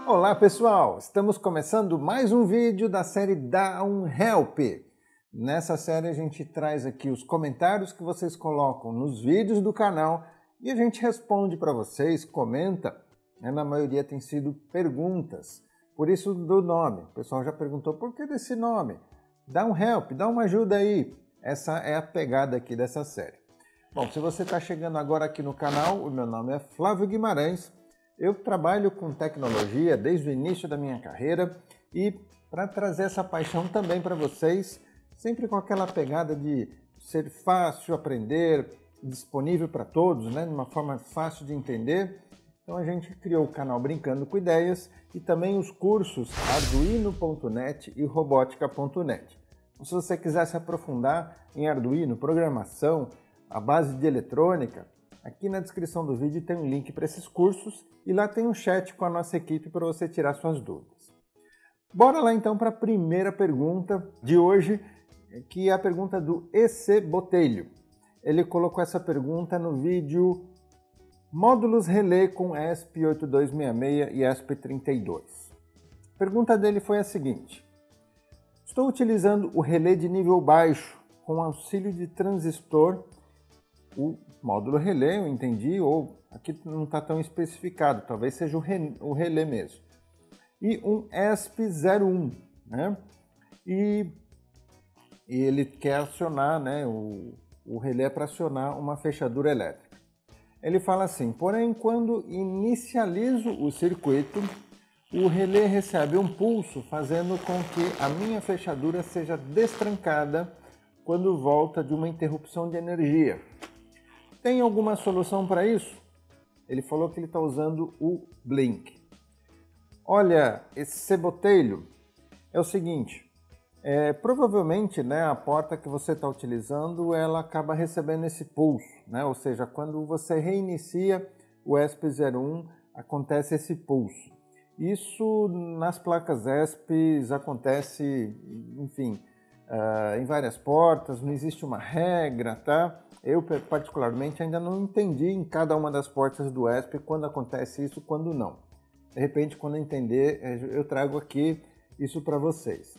Olá pessoal, estamos começando mais um vídeo da série Dá um Help. Nessa série a gente traz aqui os comentários que vocês colocam nos vídeos do canal e a gente responde para vocês, comenta, na maioria tem sido perguntas, por isso do nome. O pessoal já perguntou por que desse nome? Dá um help, dá uma ajuda aí. Essa é a pegada aqui dessa série. Bom, se você está chegando agora aqui no canal, o meu nome é Flávio Guimarães. Eu trabalho com tecnologia desde o início da minha carreira e para trazer essa paixão também para vocês, sempre com aquela pegada de ser fácil aprender, disponível para todos, de uma forma fácil de entender. Então a gente criou o canal Brincando com Ideias e também os cursos arduino.net e robótica.net. Se você quiser se aprofundar em Arduino, programação, a base de eletrônica, aqui na descrição do vídeo tem um link para esses cursos e lá tem um chat com a nossa equipe para você tirar suas dúvidas. Bora lá então para a primeira pergunta de hoje, que é a pergunta do EC Botelho. Ele colocou essa pergunta no vídeo Módulos Relé com ESP8266 e ESP32. A pergunta dele foi a seguinte: estou utilizando o relé de nível baixo com auxílio de transistor. O módulo relé, eu entendi, ou aqui não está tão especificado, talvez seja o relé mesmo. E um ESP01, E ele quer acionar, o relé para acionar uma fechadura elétrica. Ele fala assim: porém, quando inicializo o circuito, o relé recebe um pulso, fazendo com que a minha fechadura seja destrancada quando volta de uma interrupção de energia. Tem alguma solução para isso? Ele falou que ele está usando o Blink. Olha, esse cebotelho é o seguinte, provavelmente a porta que você está utilizando, ela acaba recebendo esse pulso, ou seja, quando você reinicia o ESP01, acontece esse pulso. Isso nas placas ESP acontece, enfim, em várias portas, não existe uma regra, tá? Eu, particularmente, ainda não entendi em cada uma das portas do ESP quando acontece isso, quando não. De repente, quando eu entender, eu trago aqui isso para vocês.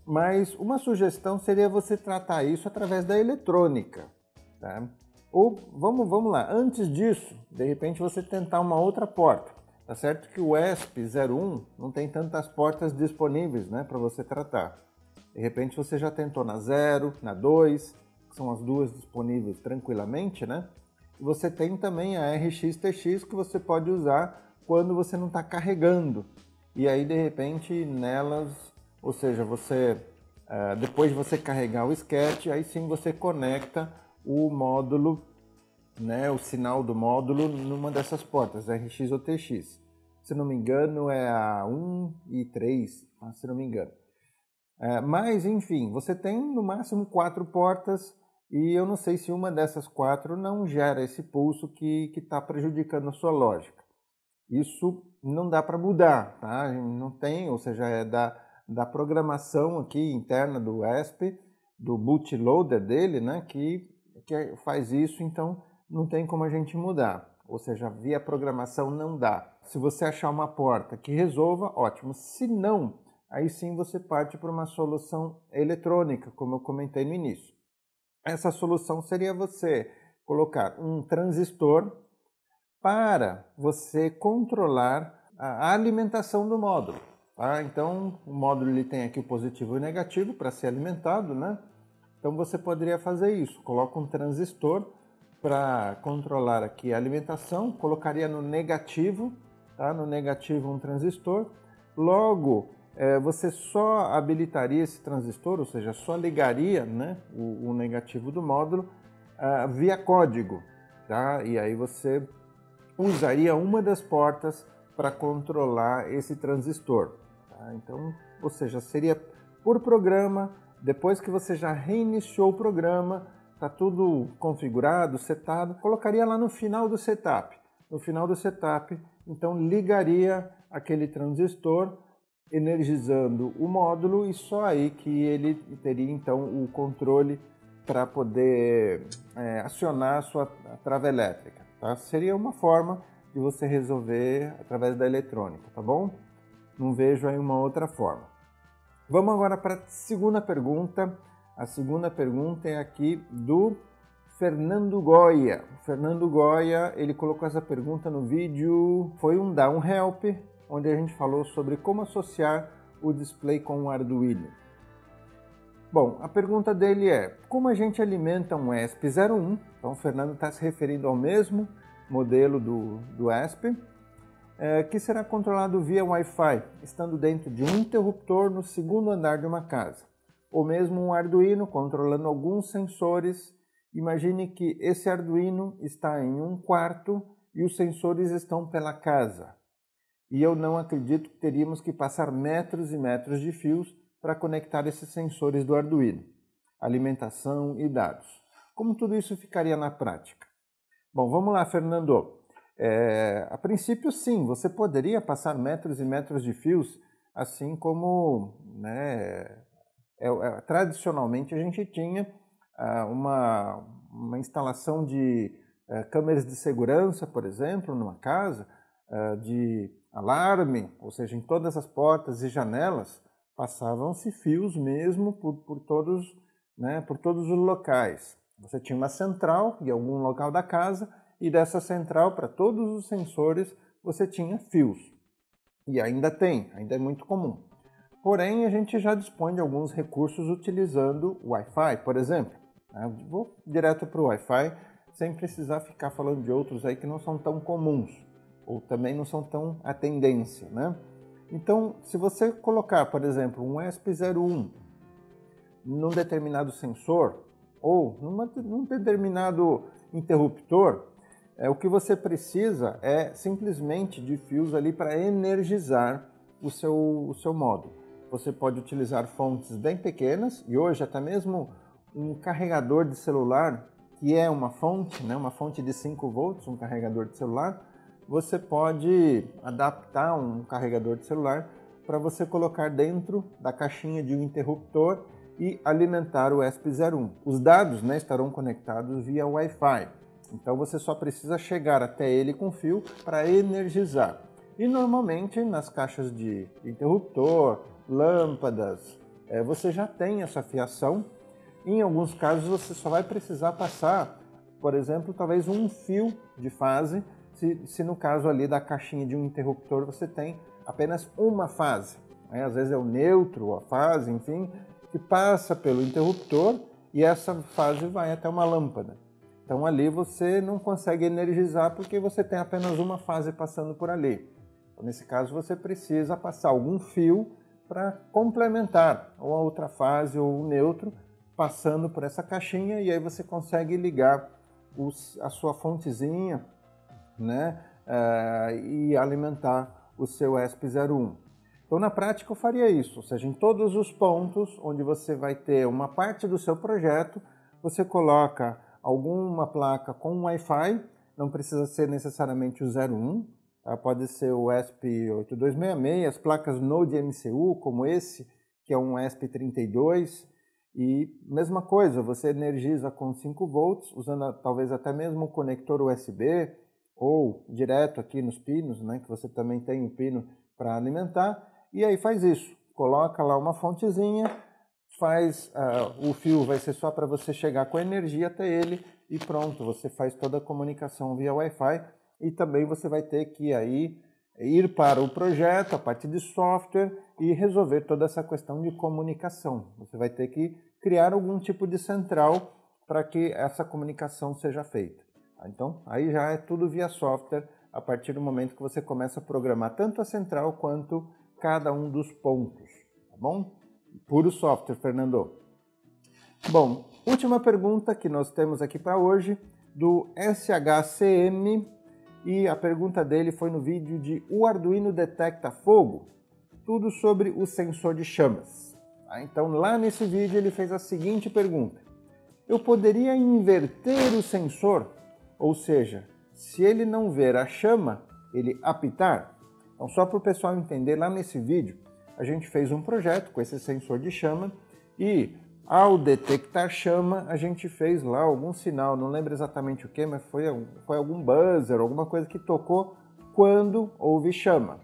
Mas uma sugestão seria você tratar isso através da eletrônica, tá? Ou, vamos lá, antes disso, de repente você tentar uma outra porta. Tá certo que o ESP01 não tem tantas portas disponíveis, para você tratar. De repente você já tentou na 0, na 2, que são as duas disponíveis tranquilamente, E você tem também a RX-TX que você pode usar quando você não está carregando. E aí, de repente, nelas, ou seja, depois de você carregar o sketch, aí sim você conecta o módulo, o sinal do módulo numa dessas portas, RX ou TX. Se não me engano, é a 1 e 3, se não me engano. Mas, enfim, você tem no máximo 4 portas e eu não sei se uma dessas 4 não gera esse pulso que está prejudicando a sua lógica. Isso não dá para mudar, tá? Não tem, ou seja, é da programação aqui interna do ESP, do bootloader dele, que faz isso, então não tem como a gente mudar. Ou seja, via programação não dá. Se você achar uma porta que resolva, ótimo. Se não, aí sim você parte para uma solução eletrônica, como eu comentei no início. Essa solução seria você colocar um transistor para você controlar a alimentação do módulo. Tá? Então, o módulo ele tem aqui o positivo e o negativo para ser alimentado, Então você poderia fazer isso. Coloca um transistor para controlar aqui a alimentação, colocaria no negativo, tá? No negativo um transistor. Logo, você só habilitaria esse transistor, ou seja, só ligaria o negativo do módulo via código. Tá? E aí você usaria uma das portas para controlar esse transistor. Tá? Então, ou seja, seria por programa, depois que você já reiniciou o programa, está tudo configurado, setado, colocaria lá no final do setup. No final do setup, então ligaria aquele transistor, energizando o módulo e só aí que ele teria então o controle para poder acionar a sua trava elétrica. Tá? Seria uma forma de você resolver através da eletrônica, tá bom? não vejo aí uma outra forma. Vamos agora para a segunda pergunta. A segunda pergunta é aqui do Fernando Goya. O Fernando Goya, ele colocou essa pergunta no vídeo, foi um Dá um Help, onde a gente falou sobre como associar o display com o Arduino. Bom, a pergunta dele é, como a gente alimenta um ESP01? Então o Fernando está se referindo ao mesmo modelo do ESP, que será controlado via Wi-Fi, estando dentro de um interruptor no segundo andar de uma casa. Ou mesmo um Arduino controlando alguns sensores. Imagine que esse Arduino está em um quarto e os sensores estão pela casa. E eu não acredito que teríamos que passar metros e metros de fios para conectar esses sensores do Arduino. Alimentação e dados. Como tudo isso ficaria na prática? Bom, vamos lá, Fernando. A princípio, sim, você poderia passar metros e metros de fios, assim como tradicionalmente a gente tinha uma instalação de câmeras de segurança, por exemplo, numa casa, de alarme, ou seja, em todas as portas e janelas, passavam-se fios mesmo por todos os locais. Você tinha uma central em algum local da casa e dessa central, para todos os sensores, você tinha fios. E ainda é muito comum. Porém, a gente já dispõe de alguns recursos utilizando o Wi-Fi, por exemplo. Vou direto para o Wi-Fi, sem precisar ficar falando de outros aí que não são tão comuns, ou também não são tão a tendência, né? Então, se você colocar, por exemplo, um ESP01 num determinado sensor, ou num determinado interruptor, o que você precisa é simplesmente de fios ali para energizar o seu módulo. Você pode utilizar fontes bem pequenas, e hoje até mesmo um carregador de celular, que é uma fonte de 5 volts, um carregador de celular, você pode adaptar um carregador de celular para você colocar dentro da caixinha de um interruptor e alimentar o ESP01. Os dados estarão conectados via Wi-Fi, então você só precisa chegar até ele com fio para energizar. E normalmente nas caixas de interruptor, lâmpadas, você já tem essa fiação. Em alguns casos você só vai precisar passar, por exemplo, talvez um fio de fase, se no caso ali da caixinha de um interruptor você tem apenas uma fase. Às vezes é o neutro, a fase, enfim, que passa pelo interruptor e essa fase vai até uma lâmpada. Então ali você não consegue energizar porque você tem apenas uma fase passando por ali. Então, nesse caso você precisa passar algum fio para complementar ou a outra fase ou o neutro passando por essa caixinha, e aí você consegue ligar a sua fontezinha, e alimentar o seu ESP01. Então na prática eu faria isso, ou seja, em todos os pontos onde você vai ter uma parte do seu projeto, você coloca alguma placa com Wi-Fi, não precisa ser necessariamente o 01, pode ser o ESP8266, as placas Node MCU, como esse, que é um ESP32, e mesma coisa, você energiza com 5 volts, usando talvez até mesmo o conector USB, ou direto aqui nos pinos, que você também tem um pino para alimentar, e aí faz isso, coloca lá uma fontezinha, o fio vai ser só para você chegar com a energia até ele, e pronto, você faz toda a comunicação via Wi-Fi, e também você vai ter que aí ir para o projeto, a parte de software, e resolver toda essa questão de comunicação. Você vai ter que criar algum tipo de central para que essa comunicação seja feita. Então, aí já é tudo via software, a partir do momento que você começa a programar tanto a central quanto cada um dos pontos, tá bom? Puro software, Fernando. Bom, última pergunta que nós temos aqui para hoje, do SHCM, e a pergunta dele foi no vídeo de O Arduino Detecta Fogo, tudo sobre o sensor de chamas. Então lá nesse vídeo ele fez a seguinte pergunta: eu poderia inverter o sensor? Ou seja, se ele não ver a chama, ele apitar? Então só para o pessoal entender, lá nesse vídeo a gente fez um projeto com esse sensor de chama e ao detectar chama, a gente fez lá algum sinal, não lembro exatamente o que, mas foi algum buzzer, alguma coisa que tocou quando houve chama.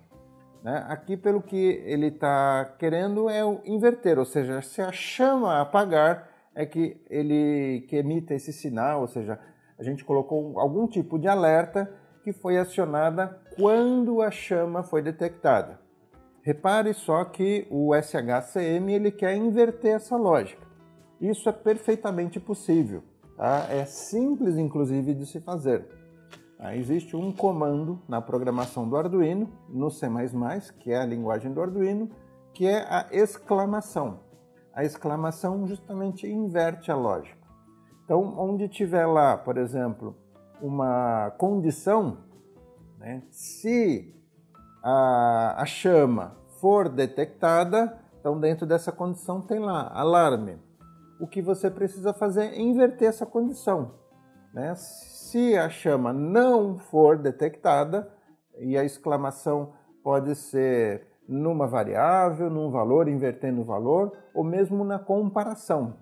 né? Aqui, pelo que ele está querendo, é o inverter, ou seja, se a chama apagar, é que ele que emita esse sinal, ou seja, a gente colocou algum tipo de alerta que foi acionada quando a chama foi detectada. Repare só que o SHCM ele quer inverter essa lógica. Isso é perfeitamente possível, tá? É simples, inclusive, de se fazer. Existe um comando na programação do Arduino, no C++, que é a linguagem do Arduino, que é a exclamação. A exclamação justamente inverte a lógica. Então, onde tiver lá, por exemplo, uma condição, né, se a chama for detectada, então dentro dessa condição tem lá alarme. O que você precisa fazer é inverter essa condição, né? Se a chama não for detectada, e a exclamação pode ser numa variável, num valor, invertendo o valor, ou mesmo na comparação.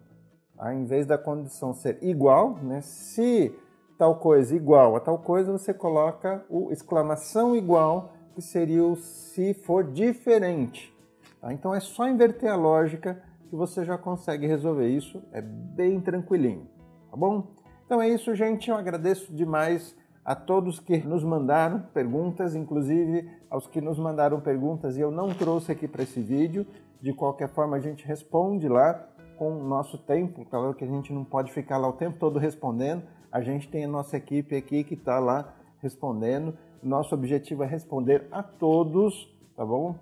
Em vez da condição ser igual, né? Se tal coisa igual a tal coisa, você coloca o exclamação igual, que seria o se for diferente. Então é só inverter a lógica que você já consegue resolver isso, é bem tranquilinho, tá bom? Então é isso, gente, eu agradeço demais a todos que nos mandaram perguntas, inclusive aos que nos mandaram perguntas e eu não trouxe aqui para esse vídeo. De qualquer forma, a gente responde lá com o nosso tempo. Claro que a gente não pode ficar lá o tempo todo respondendo, a gente tem a nossa equipe aqui que está lá respondendo. Nosso objetivo é responder a todos, tá bom?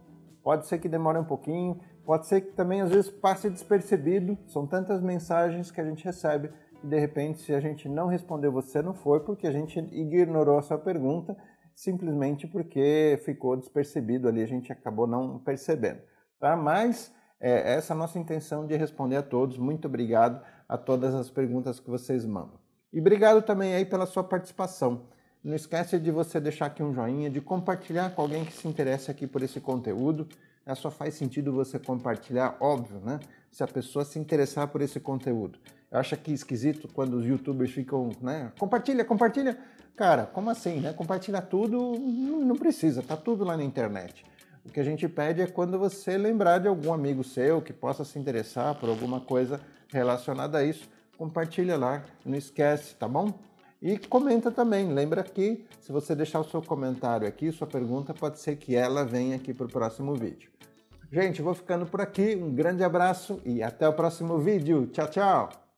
Pode ser que demore um pouquinho, pode ser que também às vezes passe despercebido, são tantas mensagens que a gente recebe e de repente se a gente não respondeu você não foi porque a gente ignorou a sua pergunta, simplesmente porque ficou despercebido ali, a gente acabou não percebendo, tá? Mas essa é a nossa intenção de responder a todos. Muito obrigado a todas as perguntas que vocês mandam. E obrigado também aí pela sua participação. Não esquece de você deixar aqui um joinha, de compartilhar com alguém que se interessa aqui por esse conteúdo. Só faz sentido você compartilhar, óbvio, né? Se a pessoa se interessar por esse conteúdo. Eu acho que esquisito quando os youtubers ficam, né? Compartilha, compartilha. Cara, como assim, né? Compartilha tudo, não precisa, tá tudo lá na internet. O que a gente pede é quando você lembrar de algum amigo seu que possa se interessar por alguma coisa relacionada a isso, compartilha lá, não esquece, tá bom? E comenta também, lembra que se você deixar o seu comentário aqui, sua pergunta, pode ser que ela venha aqui para o próximo vídeo. Gente, eu vou ficando por aqui, um grande abraço e até o próximo vídeo. Tchau, tchau!